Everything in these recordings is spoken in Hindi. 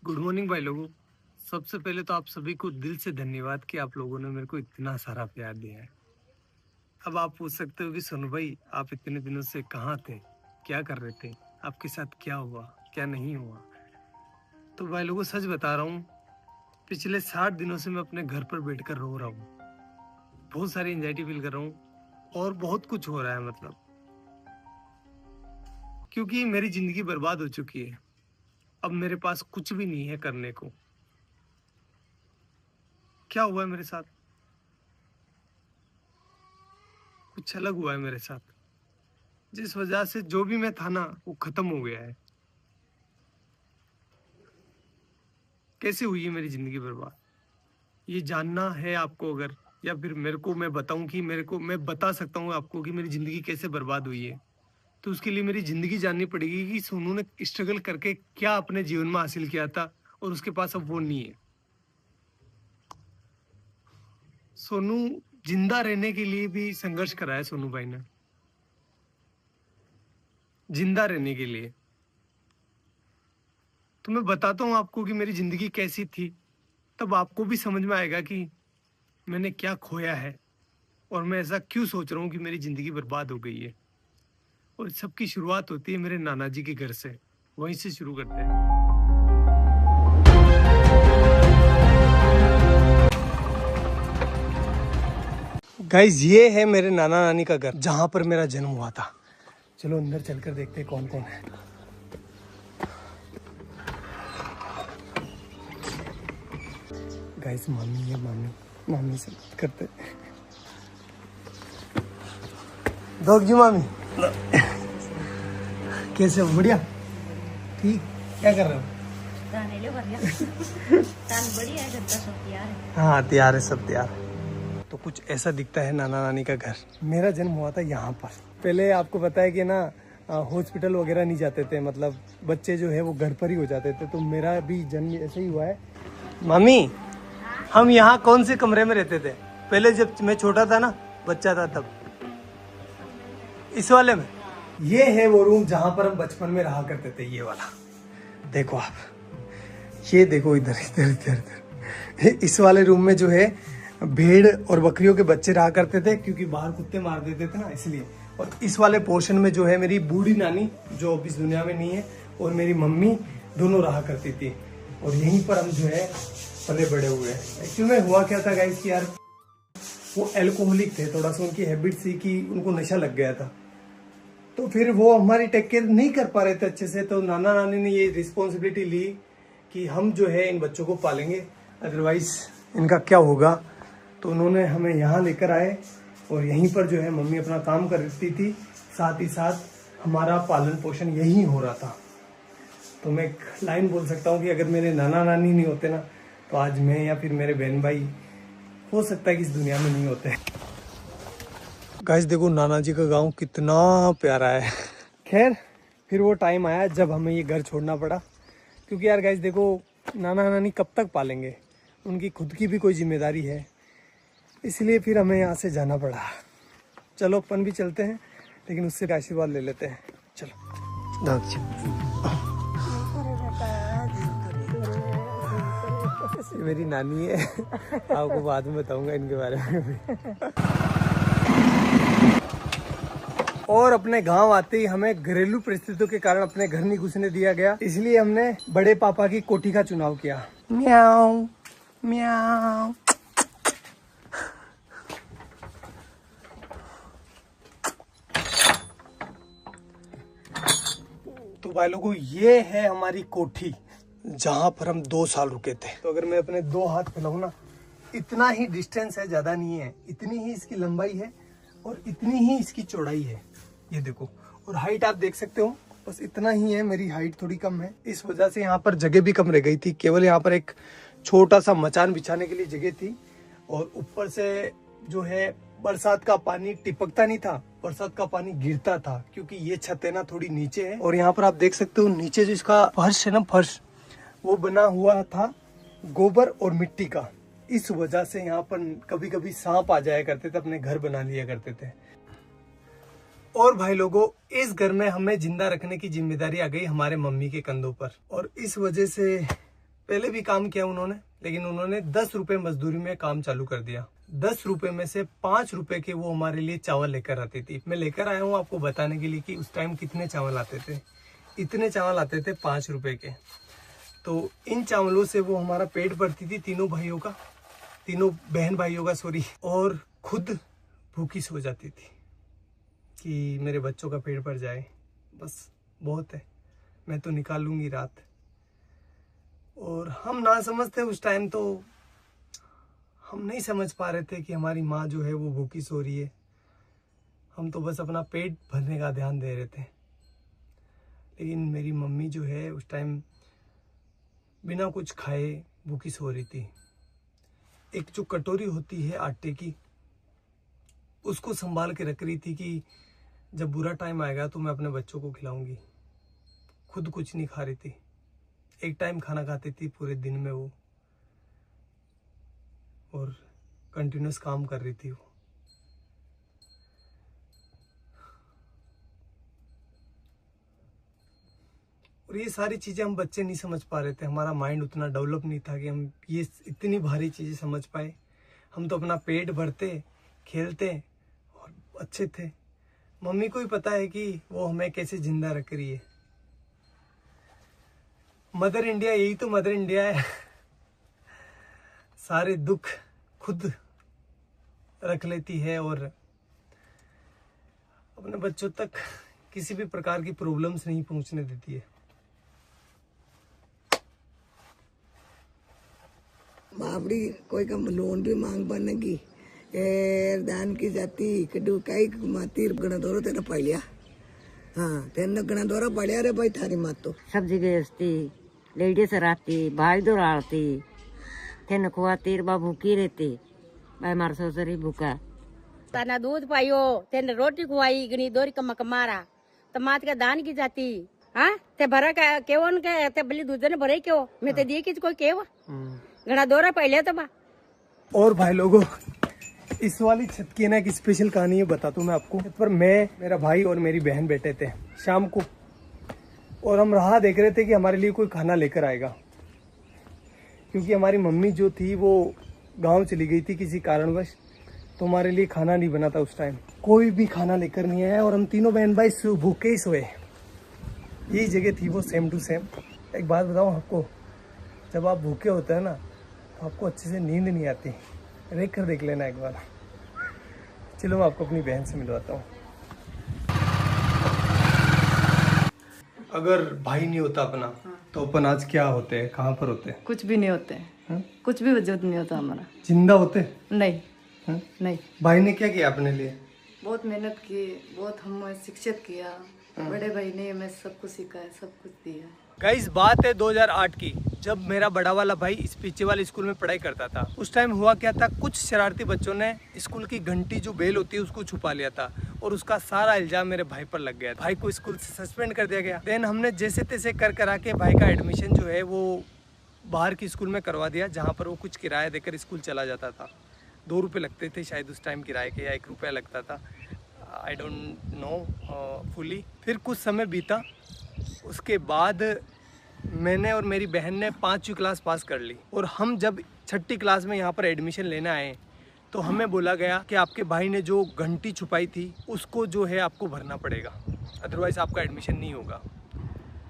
गुड मॉर्निंग भाई लोगों। सबसे पहले तो आप सभी को दिल से धन्यवाद कि आप लोगों ने मेरे को इतना सारा प्यार दिया है। अब आप पूछ सकते हो कि सोनू भाई आप इतने दिनों से कहाँ थे, क्या कर रहे थे, आपके साथ क्या हुआ क्या नहीं हुआ। तो भाई लोगों सच बता रहा हूँ, पिछले 60 दिनों से मैं अपने घर पर बैठकर रो रहा हूँ। बहुत सारी एंजाइटी फील कर रहा हूँ और बहुत कुछ हो रहा है, मतलब क्योंकि मेरी जिंदगी बर्बाद हो चुकी है। अब मेरे पास कुछ भी नहीं है करने को। क्या हुआ है मेरे साथ, कुछ अलग हुआ है मेरे साथ, जिस वजह से जो भी मैं था ना वो खत्म हो गया है। कैसे हुई है मेरी जिंदगी बर्बाद, ये जानना है आपको अगर, या फिर मेरे को मैं बताऊं कि मेरे को मैं बता सकता हूँ आपको कि मेरी जिंदगी कैसे बर्बाद हुई है, तो उसके लिए मेरी जिंदगी जाननी पड़ेगी कि सोनू ने स्ट्रगल करके क्या अपने जीवन में हासिल किया था और उसके पास अब वो नहीं है। सोनू जिंदा रहने के लिए भी संघर्ष करा है सोनू भाई ने, जिंदा रहने के लिए। तो मैं बताता हूँ आपको कि मेरी जिंदगी कैसी थी, तब आपको भी समझ में आएगा कि मैंने क्या खोया है और मैं ऐसा क्यों सोच रहा हूँ कि मेरी जिंदगी बर्बाद हो गई है। और सबकी शुरुआत होती है मेरे नाना जी के घर से, वहीं से शुरू करते हैं। गाइस ये है मेरे नाना नानी का घर, जहां पर मेरा जन्म हुआ था। चलो अंदर चलकर देखते हैं कौन कौन है। गाइस मामी है, मामी से बात करते हैं। दोग जी मामी कैसे हो? बढ़िया, ठीक। क्या कर रहे हो? हाँ तैयार है, सब तैयार है। तो कुछ ऐसा दिखता है नाना नानी का घर। मेरा जन्म हुआ था यहाँ पर। पहले आपको पता है कि ना हॉस्पिटल वगैरह नहीं जाते थे, मतलब बच्चे जो है वो घर पर ही हो जाते थे। तो मेरा भी जन्म ऐसे ही हुआ है। मामी हम यहाँ कौन से कमरे में रहते थे पहले, जब मैं छोटा था ना, बच्चा था तब? इस वाले में। ये है वो रूम जहां पर हम बचपन में रहा करते थे, ये वाला। देखो आप, ये देखो इधर इधर इधर इधर। इस वाले रूम में जो है भेड़ और बकरियों के बच्चे रहा करते थे, क्योंकि बाहर कुत्ते मार देते थे ना, इसलिए। और इस वाले पोर्शन में जो है मेरी बूढ़ी नानी, जो अब इस दुनिया में नहीं है, और मेरी मम्मी दोनों रहा करती थी। और यहीं पर हम जो है पले बड़े हुए हैं। एक्चुअली में हुआ क्या था गाइस कि यार वो एल्कोहलिक थे, थोड़ा सा उनकी हैबिट थी कि उनको नशा लग गया था। तो फिर वो हमारी टेक केयर नहीं कर पा रहे थे अच्छे से। तो नाना नानी ने ये रिस्पॉन्सिबिलिटी ली कि हम जो है इन बच्चों को पालेंगे, अदरवाइज इनका क्या होगा। तो उन्होंने हमें यहाँ लेकर आए और यहीं पर जो है मम्मी अपना काम करती थी, साथ ही साथ हमारा पालन पोषण यहीं हो रहा था। तो मैं एक लाइन बोल सकता हूँ कि अगर मेरे नाना नानी नहीं होते ना, तो आज मैं या फिर मेरे बहन भाई हो सकता है कि इस दुनिया में नहीं होते। गाइस देखो नाना जी का गांव कितना प्यारा है। खैर फिर वो टाइम आया जब हमें ये घर छोड़ना पड़ा, क्योंकि यार गाइस देखो नाना नानी कब तक पालेंगे, उनकी खुद की भी कोई जिम्मेदारी है, इसलिए फिर हमें यहाँ से जाना पड़ा। चलो अपन भी चलते हैं, लेकिन उससे आशीर्वाद ले लेते हैं। चलो मेरी नानी है, आपको बाद में बताऊंगा इनके बारे में भी। और अपने गांव आते ही हमें घरेलू परिस्थितियों के कारण अपने घर नहीं घुसने दिया गया, इसलिए हमने बड़े पापा की कोठी का चुनाव किया। म्याऊ म्याऊ। तो भाई लोगों ये है हमारी कोठी, जहां पर हम 2 साल रुके थे। तो अगर मैं अपने 2 हाथ फैलाऊं ना, इतना ही डिस्टेंस है, ज्यादा नहीं है, इतनी ही इसकी लंबाई है और इतनी ही इसकी चौड़ाई है। ये देखो, और हाइट आप देख सकते हो, बस इतना ही है। मेरी हाइट थोड़ी कम है, इस वजह से यहाँ पर जगह भी कम रह गई थी। केवल यहाँ पर एक छोटा सा मचान बिछाने के लिए जगह थी। और ऊपर से जो है बरसात का पानी टिपकता नहीं था, बरसात का पानी गिरता था, क्योंकि ये छत है ना थोड़ी नीचे है। और यहाँ पर आप देख सकते हो नीचे जो इसका फर्श है ना, फर्श वो बना हुआ था गोबर और मिट्टी का। इस वजह से यहाँ पर कभी कभी सांप आ जाया करते थे, अपने घर बना लिया करते थे। और भाई लोगों इस घर में हमें जिंदा रखने की जिम्मेदारी आ गई हमारे मम्मी के कंधों पर। और इस वजह से पहले भी काम किया उन्होंने, लेकिन उन्होंने 10 रुपए मजदूरी में काम चालू कर दिया। 10 रुपए में से 5 रुपए के वो हमारे लिए चावल लेकर आती थी। मैं लेकर आया हूँ आपको बताने के लिए कि उस टाइम कितने चावल आते थे। इतने चावल आते थे 5 रुपए के। तो इन चावलों से वो हमारा पेट भरती थी, तीनों बहन भाइयों का सॉरी, और खुद भूखी सो जाती थी कि मेरे बच्चों का पेट भर जाए, बस बहुत है, मैं तो निकाल लूंगी रात। और हम ना समझते उस टाइम, तो हम नहीं समझ पा रहे थे कि हमारी माँ जो है वो भूखी सो रही है। हम तो बस अपना पेट भरने का ध्यान दे रहे थे। लेकिन मेरी मम्मी जो है उस टाइम बिना कुछ खाए भूखी सो रही थी। एक जो कटोरी होती है आटे की, उसको संभाल के रख रही थी कि जब बुरा टाइम आएगा तो मैं अपने बच्चों को खिलाऊंगी। खुद कुछ नहीं खा रही थी, एक टाइम खाना खाती थी पूरे दिन में वो, और कंटिन्यूस काम कर रही थी वो। और ये सारी चीजें हम बच्चे नहीं समझ पा रहे थे, हमारा माइंड उतना डेवलप नहीं था कि हम ये इतनी भारी चीजें समझ पाए। हम तो अपना पेट भरते, खेलते और अच्छे थे। मम्मी को ही पता है कि वो हमें कैसे जिंदा रख रही है। मदर इंडिया, यही तो मदर इंडिया है। सारे दुख खुद रख लेती है और अपने बच्चों तक किसी भी प्रकार की प्रॉब्लम्स नहीं पहुंचने देती है। बाबड़ी कोई का लोन भी मांग बनेगी दान की जाती कड़ू कई मातीर गणा दौरा तेरा पड़िया। हाँ तेन गणा दौरा पड़िया रे भाई थारी मात तो सब्जी बेचती, लेडीज रहती, भाई दौड़ाती, तेन खुआती, बा भूखी रहती, भाई मार ससुरी भूखा। तना दूध पाइयो, तेन रोटी खुआई, गनी दोरी कमा कमारा, तमात का दान की जाती। हाँ ते भरा का केवन के ते बली दूध ने भरे क्यों, मैं ते दिए किस कोई केव गणा दौरा पहले तो बा। और भाई लोगों, इस वाली छत की ना एक स्पेशल कहानी है, बताता हूँ मैं आपको। पर मैं, मेरा भाई और मेरी बहन बैठे थे शाम को, और हम राह देख रहे थे कि हमारे लिए कोई खाना लेकर आएगा, क्योंकि हमारी मम्मी जो थी वो गांव चली गई थी किसी कारणवश, तो हमारे लिए खाना नहीं बना था उस टाइम। कोई भी खाना लेकर नहीं आया और हम तीनों बहन भाई भूखे ही सोए। यही जगह थी वो, सेम टू सेम। एक बात बताऊँ आपको, जब आप भूखे होते हैं ना तो आपको अच्छे से नींद नहीं आती। देख लेना एक बार। चलो मैं आपको अपनी बहन से मिलवाता हूँ। अगर भाई नहीं होता अपना तो अपन आज क्या होते हैं, कहाँ पर होते हैं? कुछ भी नहीं होते हैं, कुछ भी वजूद नहीं होता हमारा। जिंदा होते? नहीं हा? नहीं। भाई ने क्या किया अपने लिए? बहुत मेहनत की, बहुत हमें शिक्षित किया। बड़े भाई ने हमें सब कुछ सिखाया, सब कुछ दिया। गाइस बात है 2008 की, जब मेरा बड़ा वाला भाई इस पीछे वाले स्कूल में पढ़ाई करता था। उस टाइम हुआ क्या था, कुछ शरारती बच्चों ने स्कूल की घंटी जो बेल होती है उसको छुपा लिया था, और उसका सारा इल्जाम मेरे भाई पर लग गया। भाई को स्कूल से सस्पेंड कर दिया गया। देन हमने जैसे तैसे कर करा के भाई का एडमिशन जो है वो बाहर की स्कूल में करवा दिया, जहाँ पर वो कुछ किराया देकर स्कूल चला जाता था। 2 रुपये लगते थे शायद उस टाइम किराए के, या 1 रुपया लगता था, आई डोंट नो फुली। फिर कुछ समय बीता, उसके बाद मैंने और मेरी बहन ने 5वीं क्लास पास कर ली, और हम जब 6ठी क्लास में यहाँ पर एडमिशन लेने आए तो हमें बोला गया कि आपके भाई ने जो घंटी छुपाई थी उसको जो है आपको भरना पड़ेगा, अदरवाइज़ आपका एडमिशन नहीं होगा।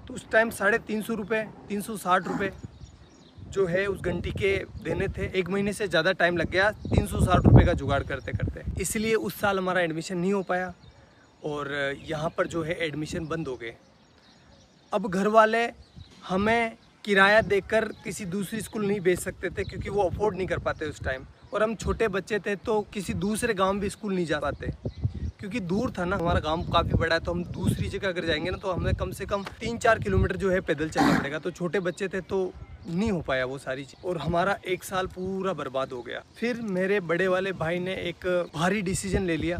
तो उस टाइम 350 रुपये, 360 रुपये जो है उस घंटी के देने थे। 1 महीने से ज़्यादा टाइम लग गया 360 रुपये का जुगाड़ करते करते, इसलिए उस साल हमारा एडमिशन नहीं हो पाया, और यहाँ पर जो है एडमिशन बंद हो गए। अब घर वाले हमें किराया देकर किसी दूसरी स्कूल नहीं भेज सकते थे, क्योंकि वो अफोर्ड नहीं कर पाते उस टाइम, और हम छोटे बच्चे थे तो किसी दूसरे गांव भी स्कूल नहीं जा पाते, क्योंकि दूर था ना। हमारा गांव काफ़ी बड़ा है, तो हम दूसरी जगह अगर जाएंगे ना तो हमें कम से कम 3-4 किलोमीटर जो है पैदल चलना पड़ेगा। तो छोटे बच्चे थे तो नहीं हो पाया वो सारी चीज़, और हमारा 1 साल पूरा बर्बाद हो गया। फिर मेरे बड़े वाले भाई ने एक भारी डिसीजन ले लिया,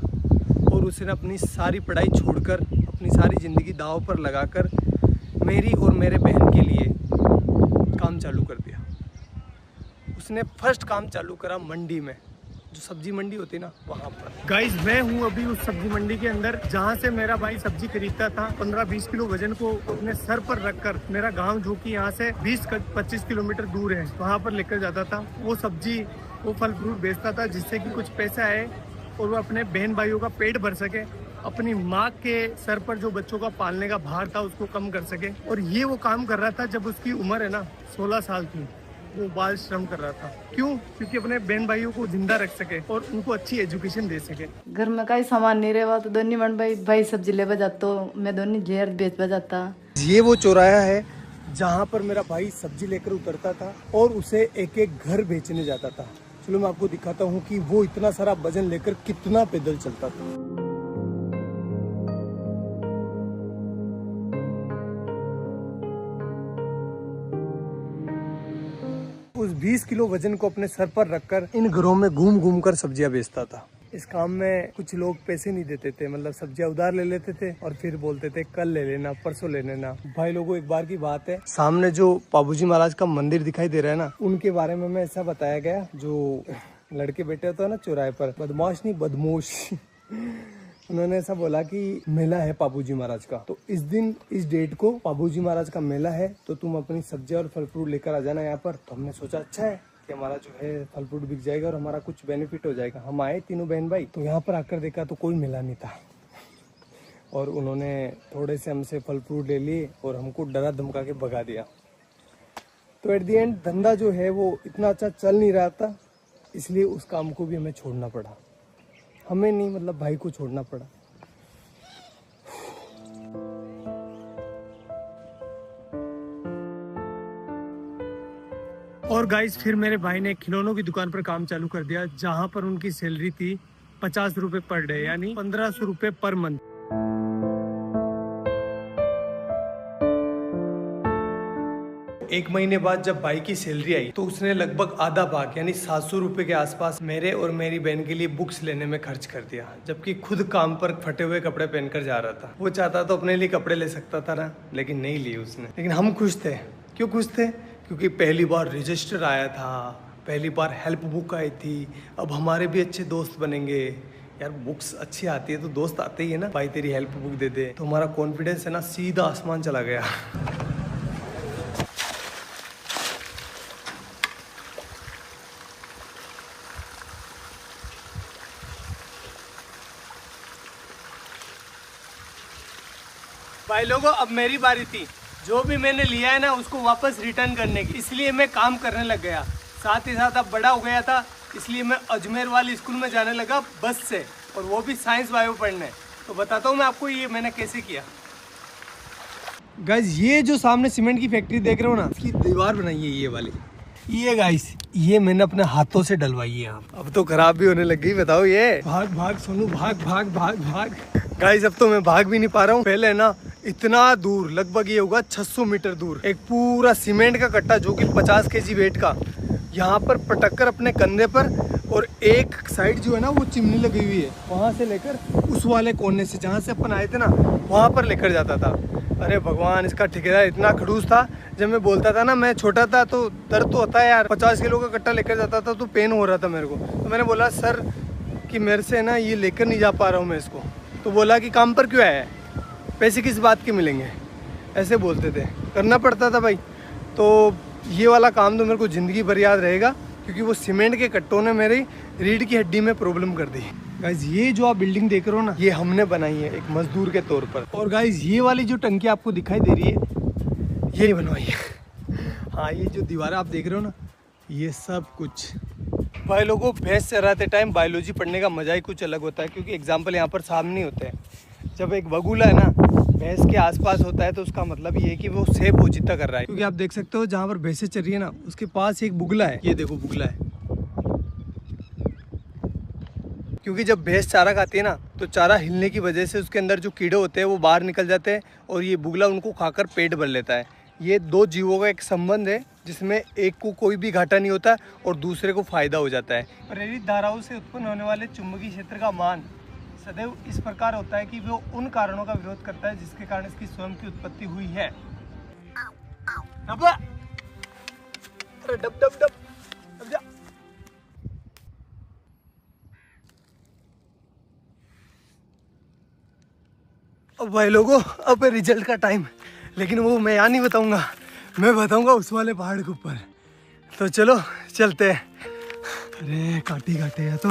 और उसने अपनी सारी पढ़ाई छोड़कर, अपनी सारी ज़िंदगी दांव पर लगाकर मेरी और मेरे बहन के लिए काम चालू कर दिया। उसने फर्स्ट काम चालू करा मंडी में। जो सब्जी मंडी होती है ना वहाँ पर। गाइस मैं हूँ अभी उस सब्जी मंडी के अंदर जहाँ से मेरा भाई सब्जी खरीदता था। 15-20 किलो वजन को अपने सर पर रखकर मेरा गांव जो कि यहाँ से 20-25 किलोमीटर दूर है वहाँ पर लेकर जाता था। वो सब्जी वो फल फ्रूट बेचता था जिससे कि कुछ पैसा आए और वो अपने बहन भाइयों का पेट भर सके, अपनी माँ के सर पर जो बच्चों का पालने का भार था उसको कम कर सके। और ये वो काम कर रहा था जब उसकी उम्र है ना 16 साल की। वो बाल श्रम कर रहा था। क्यों? क्योंकि अपने बहन भाइयों को जिंदा रख सके और उनको अच्छी एजुकेशन दे सके। घर में कई सामान नहीं रहा तो दोनों मन भाई सब्जी ले जाता, मैं दोनों जेर बेच जाता। ये वो चौराहा है जहाँ पर मेरा भाई सब्जी लेकर उतरता था और उसे एक एक घर बेचने जाता था। चलो मैं आपको दिखाता हूँ कि वो इतना सारा वजन लेकर कितना पैदल चलता था। उस 20 किलो वजन को अपने सर पर रखकर इन घरों में घूम घूम कर सब्जियां बेचता था। इस काम में कुछ लोग पैसे नहीं देते थे, मतलब सब्जियां उधार ले लेते थे और फिर बोलते थे कल ले लेना, परसों ले लेना। भाई लोगों एक बार की बात है, सामने जो पाबूजी महाराज का मंदिर दिखाई दे रहा है ना, उनके बारे में मैं ऐसा बताया गया, जो लड़के बैठे होते हैं ना चौराहे पर, बदमाश नहीं बदमोश उन्होंने ऐसा बोला कि मेला है पाबूजी महाराज का, तो इस दिन इस डेट को पाबूजी महाराज का मेला है, तो तुम अपनी सब्जी और फल फ्रूट लेकर आ जाना यहाँ पर। तो हमने सोचा अच्छा है कि हमारा जो है फल फ्रूट बिक जाएगा और हमारा कुछ बेनिफिट हो जाएगा। हम आए तीनों बहन भाई, तो यहाँ पर आकर देखा तो कोई मेला नहीं था और उन्होंने थोड़े से हमसे फल फ्रूट ले लिए और हमको डरा धमका के भगा दिया। तो एट दी एंड धंधा जो है वो इतना अच्छा चल नहीं रहा था, इसलिए उस काम को भी हमें छोड़ना पड़ा। हमें नहीं, मतलब भाई को छोड़ना पड़ा। और गाइस फिर मेरे भाई ने खिलौनों की दुकान पर काम चालू कर दिया, जहां पर उनकी सैलरी थी 50 रुपए पर डे, यानी 1500 रुपए पर मंथ। एक महीने बाद जब भाई की सैलरी आई तो उसने लगभग आधा भाग यानी 700 रुपए के आसपास मेरे और मेरी बहन के लिए बुक्स लेने में खर्च कर दिया, जबकि खुद काम पर फटे हुए कपड़े पहनकर जा रहा था। वो चाहता तो अपने लिए कपड़े ले सकता था ना, लेकिन नहीं लिए उसने। लेकिन हम खुश थे। क्यों खुश थे? क्योंकि पहली बार रजिस्टर आया था, पहली बार हेल्प बुक आई थी, अब हमारे भी अच्छे दोस्त बनेंगे। यार बुक्स अच्छी आती है तो दोस्त आते ही है ना, भाई तेरी हेल्प बुक दे दे, तो हमारा कॉन्फिडेंस है ना सीधा आसमान चला गया। भाई लोगों अब मेरी बारी थी। जो भी मैंने लिया है ना उसको वापस रिटर्न करने की, इसलिए मैं काम करने लग गया। साथ ही साथ अब बड़ा हो गया था, इसलिए मैं अजमेर वाली स्कूल में जाने लगा बस से, और वो भी साइंस बायो पढ़ने। तो बताता हूँ मैं आपको ये मैंने कैसे किया। गाइस ये जो सामने सीमेंट की फैक्ट्री देख रहे हो ना, इसकी दीवार बनाई है ये वाली। ये गाइस ये मैंने अपने हाथों से डलवाई है। अब तो खराब भी होने लग गई। बताओ ये भाग भाग सोनू भाग भाग भाग भाग। गाइस अब तो मैं भाग भी नहीं पा रहा हूँ। पहले ना इतना दूर, लगभग ये होगा 600 मीटर दूर, एक पूरा सीमेंट का कट्टा जो कि 50 kg वेट का, यहाँ पर पटक कर अपने कंधे पर, और एक साइड जो है ना वो चिमनी लगी हुई है, वहाँ से लेकर उस वाले कोने से जहाँ से अपन आए थे ना वहाँ पर लेकर जाता था। अरे भगवान, इसका ठेकेदार इतना खड़ूस था। जब मैं बोलता था ना, मैं छोटा था तो दर्द तो होता है यार, 50 किलो का कट्टा लेकर जाता था तो पेन हो रहा था मेरे को। तो मैंने बोला सर कि मेरे से ना ये लेकर नहीं जा पा रहा हूँ मैं इसको। तो बोला कि काम पर क्यों आया है, पैसे किस बात के मिलेंगे, ऐसे बोलते थे। करना पड़ता था भाई। तो ये वाला काम तो मेरे को ज़िंदगी भर याद रहेगा, क्योंकि वो सीमेंट के कट्टों ने मेरी रीढ़ की हड्डी में प्रॉब्लम कर दी। गाइज ये जो आप बिल्डिंग देख रहे हो ना, ये हमने बनाई है एक मजदूर के तौर पर। और गाइज ये वाली जो टंकी आपको दिखाई दे रही है, ये बनवाई है। हाँ, ये जो दीवार आप देख रहे हो ना, ये सब कुछ। भाई लोगों, भैंस चराते टाइम बायोलॉजी पढ़ने का मजा ही कुछ अलग होता है, क्योंकि एग्जाम्पल यहाँ पर सामने होते हैं। जब एक बगुला है ना भैंस के आसपास होता है तो उसका मतलब ये है कि वो सेब पोजीता कर रहा है। क्योंकि आप देख सकते हो जहाँ पर भैंसें चर रही है ना, उसके पास एक बुगला है। ये देखो बुगला है। क्योंकि जब भैंस चारा खाती है ना, तो चारा हिलने की वजह से उसके अंदर जो कीड़े होते हैं वो बाहर निकल जाते हैं, और ये बुगला उनको खाकर पेट भर लेता है। ये दो जीवों का एक संबंध है, जिसमें एक को कोई भी घाटा नहीं होता और दूसरे को फायदा हो जाता है। प्रेरित धाराओं से उत्पन्न होने वाले चुंबकीय क्षेत्र का मान सदैव इस प्रकार होता है कि वो उन कारणों का विरोध करता है जिसके कारण इसकी स्वयं की उत्पत्ति हुई है। अरे डब डब डब, डब जा। अब भाई लोगों, अब रिजल्ट का टाइम, लेकिन वो मैं यहाँ नहीं बताऊंगा, मैं बताऊंगा उस वाले पहाड़ के ऊपर। तो चलो चलते हैं। अरे काटे काटे है तो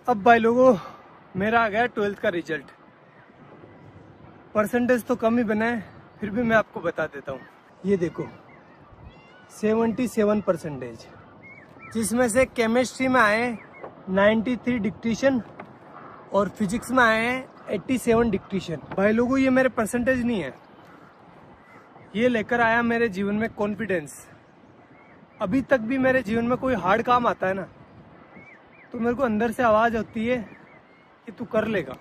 अब भाई लोगों, मेरा आ गया 12th का रिजल्ट। परसेंटेज तो कम ही बना है, फिर भी मैं आपको बता देता हूँ। ये देखो 77%, जिसमें से केमिस्ट्री में आए 93 डिक्टेशन और फिजिक्स में आए हैं 87 डिक्टेशन। भाई लोगों, ये मेरे परसेंटेज नहीं है, ये लेकर आया मेरे जीवन में कॉन्फिडेंस। अभी तक भी मेरे जीवन में कोई हार्ड काम आता है ना, तो मेरे को अंदर से आवाज़ होती है कि तू कर लेगा,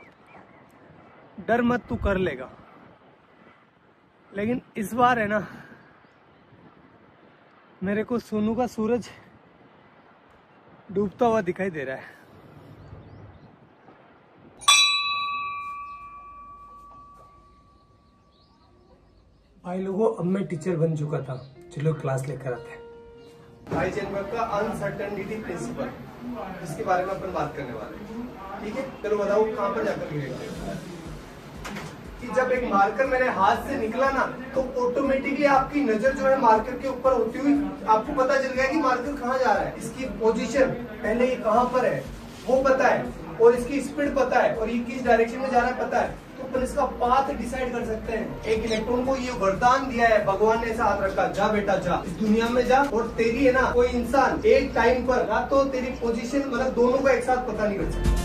डर मत, तू कर लेगा। लेकिन इस बार है ना, मेरे को सोनू का सूरज डूबता हुआ दिखाई दे रहा है। भाई लोगों, अब मैं टीचर बन चुका था, चलो क्लास लेकर आते हैं। हाइजेनबर्ग का अनसर्टेनिटी प्रिंसिपल, इसके बारे में अपन बात करने वाले हैं, ठीक है। चलो बताओ कहाँ पर जाकर लिखेंगे। कि जब एक मार्कर मेरे हाथ से निकला ना, तो ऑटोमेटिकली आपकी नजर जो है मार्कर के ऊपर होती हुई आपको पता चल गया कि मार्कर कहाँ जा रहा है। इसकी पोजीशन पहले ये कहाँ पर है वो पता है, और इसकी स्पीड पता है, और ये किस डायरेक्शन में जा रहा है पता है, तो अपन इसका पाथ डिसाइड कर सकते हैं। एक इलेक्ट्रॉन को ये वरदान दिया है, भगवान ने ऐसा हाथ रखा, जा बेटा जा, इस दुनिया में जा, और तेरी है ना कोई इंसान एक टाइम पर ना तो तेरी पोजीशन मतलब दोनों को एक साथ पता नहीं कर सकता।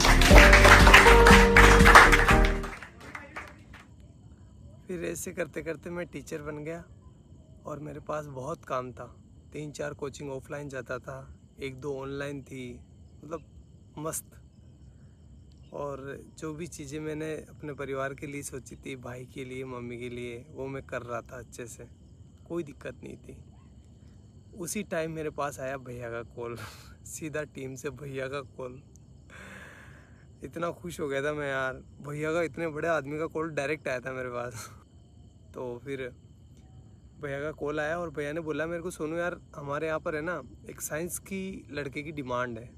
फिर ऐसे करते करते मैं टीचर बन गया, और मेरे पास बहुत काम था। 3-4 कोचिंग ऑफलाइन जाता था, 1-2 ऑनलाइन थी, मतलब मस्त। और जो भी चीज़ें मैंने अपने परिवार के लिए सोची थी, भाई के लिए, मम्मी के लिए, वो मैं कर रहा था अच्छे से, कोई दिक्कत नहीं थी। उसी टाइम मेरे पास आया भैया का कॉल सीधा टीम से भैया का कॉल। इतना खुश हो गया था मैं यार, भैया का, इतने बड़े आदमी का कॉल डायरेक्ट आया था मेरे पास। तो फिर भैया का कॉल आया, और भैया ने बोला मेरे को, सोनू यार हमारे यहाँ पर है ना एक साइंस की लड़के की डिमांड है,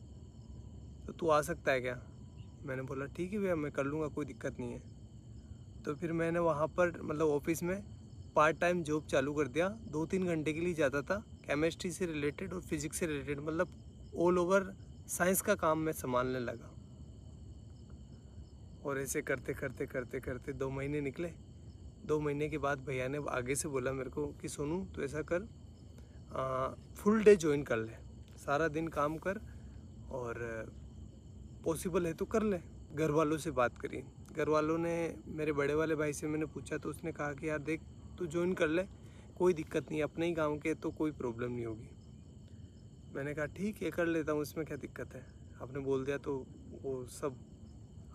तो तू आ सकता है क्या। मैंने बोला ठीक है भैया, मैं कर लूँगा, कोई दिक्कत नहीं है। तो फिर मैंने वहाँ पर मतलब ऑफिस में पार्ट टाइम जॉब चालू कर दिया। 2-3 घंटे के लिए जाता था, केमिस्ट्री से रिलेटेड और फिजिक्स से रिलेटेड, मतलब ऑल ओवर साइंस का काम मैं संभालने लगा। और ऐसे करते करते करते करते 2 महीने निकले। 2 महीने के बाद भैया ने आगे से बोला मेरे को कि सोनू तो ऐसा कर, फुल डे ज्वाइन कर ले, सारा दिन काम कर, और पॉसिबल है तो कर ले। घर वालों से बात करी, घर वालों ने, मेरे बड़े वाले भाई से मैंने पूछा, तो उसने कहा कि यार देख तू ज्वाइन कर ले, कोई दिक्कत नहीं, अपने ही गांव के तो कोई प्रॉब्लम नहीं होगी। मैंने कहा ठीक है कर लेता हूँ, इसमें क्या दिक्कत है, आपने बोल दिया तो वो सब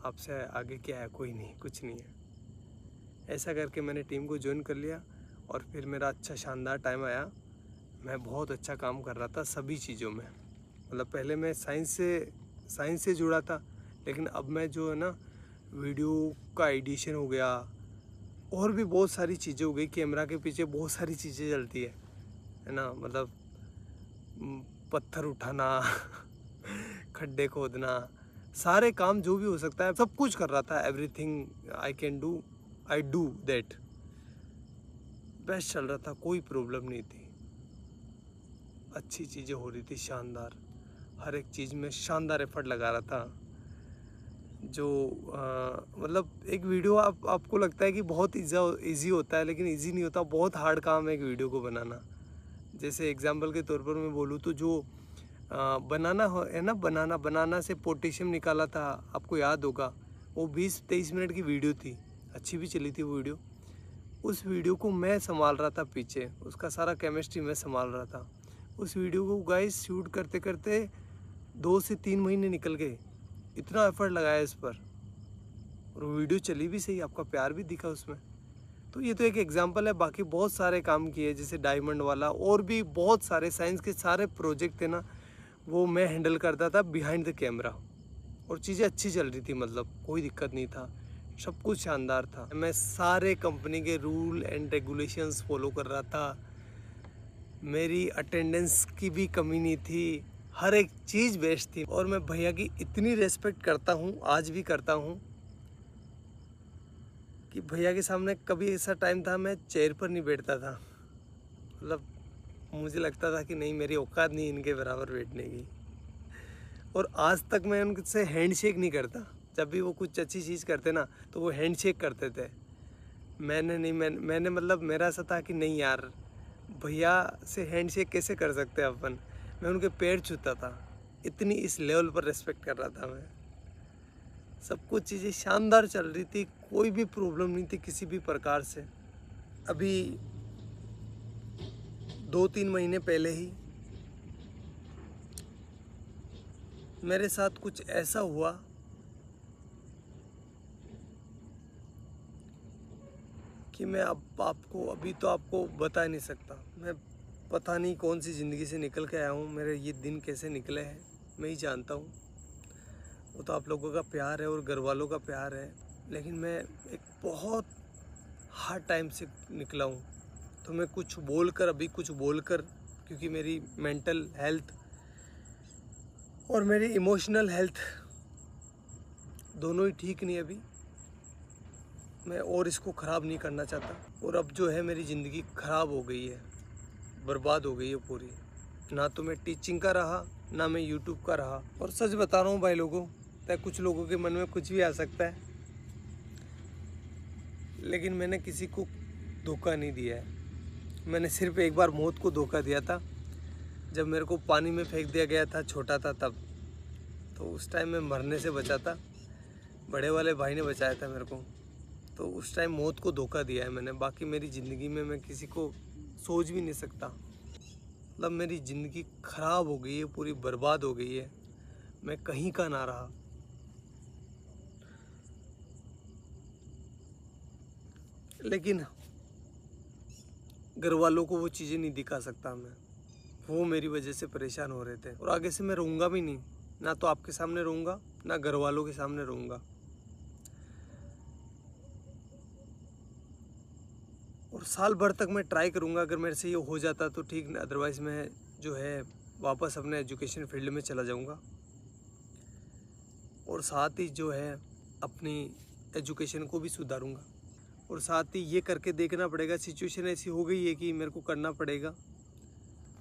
आपसे आगे क्या है, कोई नहीं, कुछ नहीं है। ऐसा करके मैंने टीम को ज्वाइन कर लिया, और फिर मेरा अच्छा शानदार टाइम आया। मैं बहुत अच्छा काम कर रहा था सभी चीज़ों में, मतलब पहले मैं साइंस से जुड़ा था, लेकिन अब मैं जो है ना वीडियो का एडिशन हो गया, और भी बहुत सारी चीज़ें हो गई। कैमरा के पीछे बहुत सारी चीज़ें चलती है ना, मतलब पत्थर उठाना खड्डे खोदना, सारे काम जो भी हो सकता है सब कुछ कर रहा था। Everything I can do, I do that. Best चल रहा था, कोई प्रॉब्लम नहीं थी, अच्छी चीज़ें हो रही थी, शानदार, हर एक चीज़ में शानदार एफर्ट लगा रहा था। जो मतलब एक वीडियो आपको लगता है कि बहुत ईजी होता है, लेकिन ईजी नहीं होता, बहुत हार्ड काम है एक वीडियो को बनाना। जैसे एग्जांपल के तौर पर मैं बोलूँ तो जो बनाना है ना, बनाना से पोटेशियम निकाला था, आपको याद होगा, वो 20-23 मिनट की वीडियो थी, अच्छी भी चली थी वो वीडियो। उस वीडियो को मैं संभाल रहा था पीछे, उसका सारा केमिस्ट्री मैं संभाल रहा था। उस वीडियो को गाइस शूट करते करते 2 से 3 महीने निकल गए, इतना एफर्ट लगाया इस पर, और वो वीडियो चली भी सही, आपका प्यार भी दिखा उसमें। तो ये तो एक एग्जांपल है, बाकी बहुत सारे काम किए, जैसे डायमंड वाला, और भी बहुत सारे साइंस के सारे प्रोजेक्ट थे ना, वो मैं हैंडल करता था बिहाइंड द कैमरा, और चीज़ें अच्छी चल रही थी, मतलब कोई दिक्कत नहीं था, सब कुछ शानदार था। मैं सारे कंपनी के रूल एंड रेगुलेशंस फॉलो कर रहा था, मेरी अटेंडेंस की भी कमी नहीं थी, हर एक चीज़ बेस्ट थी। और मैं भैया की इतनी रेस्पेक्ट करता हूँ, आज भी करता हूँ, कि भैया के सामने कभी ऐसा टाइम था मैं चेयर पर नहीं बैठता था। मतलब मुझे लगता था कि नहीं, मेरी औकात नहीं इनके बराबर बैठने की। और आज तक मैं उनसे हैंडशेक नहीं करता। जब भी वो कुछ अच्छी चीज़ करते ना तो वो हैंडशेक करते थे। मैंने मतलब मेरा ऐसा था कि नहीं यार, भैया से हैंडशेक कैसे कर सकते हैं अपन। मैं उनके पैर छूता था, इतनी इस लेवल पर रेस्पेक्ट कर रहा था मैं। सब कुछ चीज़ें शानदार चल रही थी, कोई भी प्रॉब्लम नहीं थी किसी भी प्रकार से। अभी 2-3 महीने पहले ही मेरे साथ कुछ ऐसा हुआ कि मैं अब आपको बता नहीं सकता। मैं पता नहीं कौन सी ज़िंदगी से निकल के आया हूँ, मेरे ये दिन कैसे निकले हैं मैं ही जानता हूँ। वो तो आप लोगों का प्यार है और घर वालों का प्यार है, लेकिन मैं एक बहुत हार्ड टाइम से निकला हूँ। तो मैं कुछ बोलकर क्योंकि मेरी मेंटल हेल्थ और मेरी इमोशनल हेल्थ दोनों ही ठीक नहीं अभी। मैं और इसको ख़राब नहीं करना चाहता। और अब जो है मेरी ज़िंदगी ख़राब हो गई है, बर्बाद हो गई है पूरी। ना तो मैं टीचिंग का रहा, ना मैं यूट्यूब का रहा। और सच बता रहा हूँ भाई लोगों, कुछ लोगों के मन में कुछ भी आ सकता है, लेकिन मैंने किसी को धोखा नहीं दिया है। मैंने सिर्फ एक बार मौत को धोखा दिया था, जब मेरे को पानी में फेंक दिया गया था, छोटा था तब। तो उस टाइम मैं मरने से बचा था, बड़े वाले भाई ने बचाया था मेरे को। तो उस टाइम मौत को धोखा दिया है मैंने। बाकी मेरी ज़िंदगी में मैं किसी को सोच भी नहीं सकता। मतलब मेरी ज़िंदगी ख़राब हो गई है, पूरी बर्बाद हो गई है, मैं कहीं का ना रहा। लेकिन घर वालों को वो चीज़ें नहीं दिखा सकता मैं। वो मेरी वजह से परेशान हो रहे थे, और आगे से मैं रहूँगा भी नहीं। ना तो आपके सामने रहूँगा, ना घर वालों के सामने रहूँगा। और साल भर तक मैं ट्राई करूँगा, अगर मेरे से ये हो जाता तो ठीक, अदरवाइज़ मैं जो है वापस अपने एजुकेशन फील्ड में चला जाऊँगा। और साथ ही जो है अपनी एजुकेशन को भी सुधारूँगा। और साथ ही ये करके देखना पड़ेगा, सिचुएशन ऐसी हो गई है कि मेरे को करना पड़ेगा,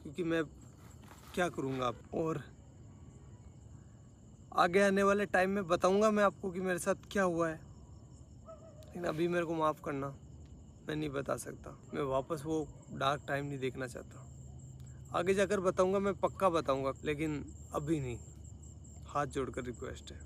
क्योंकि मैं क्या करूँगा अब। और आगे आने वाले टाइम में बताऊँगा मैं आपको कि मेरे साथ क्या हुआ है, लेकिन अभी मेरे को माफ़ करना, मैं नहीं बता सकता। मैं वापस वो डार्क टाइम नहीं देखना चाहता। आगे जाकर बताऊँगा, मैं पक्का बताऊँगा, लेकिन अभी नहीं। हाथ जोड़कर रिक्वेस्ट है।